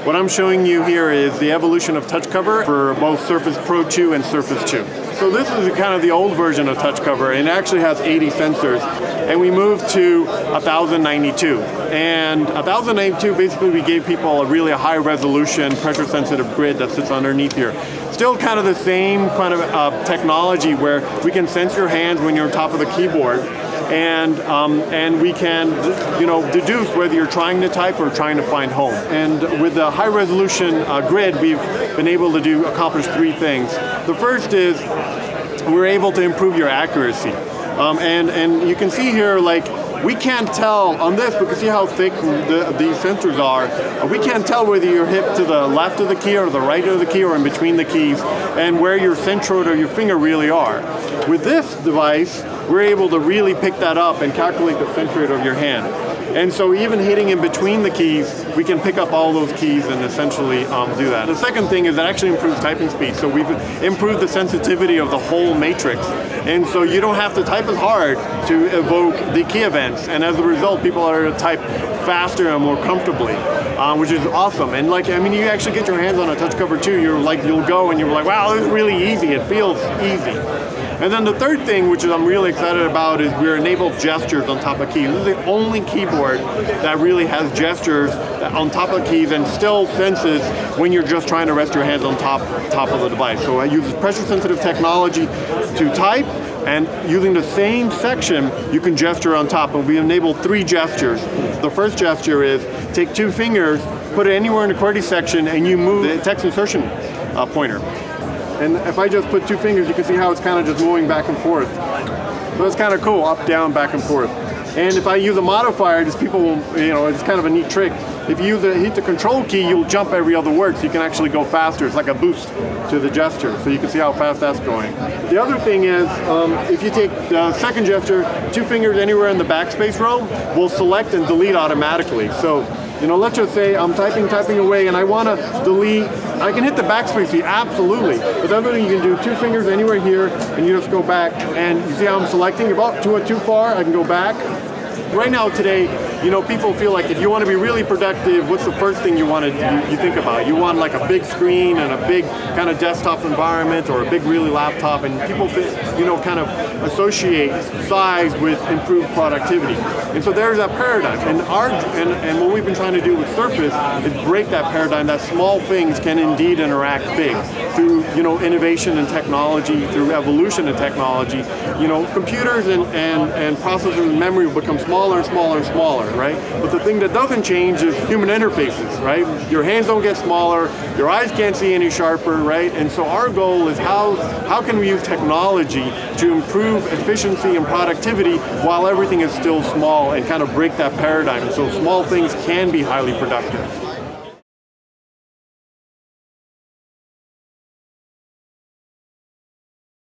What I'm showing you here is the evolution of touch cover for both Surface Pro 2 and Surface 2. So this is kind of the old version of touch cover, and it actually has 80 sensors. And we moved to 1092. And 1092, basically we gave people a really high resolution, pressure sensitive grid that sits underneath here. Still kind of the same kind of technology where we can sense your hands when you're on top of the keyboard. And we can, deduce whether you're trying to type or trying to find home. And with the high resolution grid, we've been able to accomplish three things. The first is we're able to improve your accuracy. And you can see here, we can't tell on this, because see how thick these sensors are. We can't tell whether you're hit to the left of the key or the right of the key or in between the keys, and where your centroid or your finger really are. With this device, we're able to really pick that up and calculate the centroid of your hand. And so even hitting in between the keys, we can pick up all those keys and essentially do that. The second thing is it actually improves typing speed. So we've improved the sensitivity of the whole matrix. And so you don't have to type as hard to evoke the key events. And as a result, people are able to type faster and more comfortably, which is awesome. And you actually get your hands on a touch cover too. You'll go and you're like, wow, this is really easy. It feels easy. And then the third thing, which I'm really excited about, is we're enabled gestures on top of keys. This is the only keyboard that really has gestures on top of keys and still senses when you're just trying to rest your hands on top of the device. So it uses pressure-sensitive technology to type, and using the same section, you can gesture on top. And we enable three gestures. The first gesture is take two fingers, put it anywhere in the QWERTY section, and you move the text insertion pointer. And if I just put two fingers, you can see how it's kind of just moving back and forth. So it's kind of cool, up, down, back and forth. And if I use a modifier, it's kind of a neat trick. If you hit the control key, you'll jump every other word, so you can actually go faster. It's like a boost to the gesture, so you can see how fast that's going. The other thing is, if you take the second gesture, two fingers anywhere in the backspace row, will select and delete automatically. So, let's just say I'm typing away, and I want to delete. I can hit the backspace key, absolutely. But the other thing, you can do two fingers anywhere here, and you just go back, and you see how I'm selecting? If I do it too far, I can go back. Right now, today, people feel like if you want to be really productive, what's the first thing you think about? You want like a big screen and a big kind of desktop environment, or a big really laptop, and people kind of associate size with improved productivity. And so there's that paradigm. And what we've been trying to do with Surface is break that paradigm that small things can indeed interact big through innovation and technology, through evolution and technology. Computers and processors and memory will become smaller and smaller and smaller, right? But the thing that doesn't change is human interfaces, right? Your hands don't get smaller, your eyes can't see any sharper, right? And so our goal is how can we use technology to improve efficiency and productivity while everything is still small, and kind of break that paradigm so small things can be highly productive.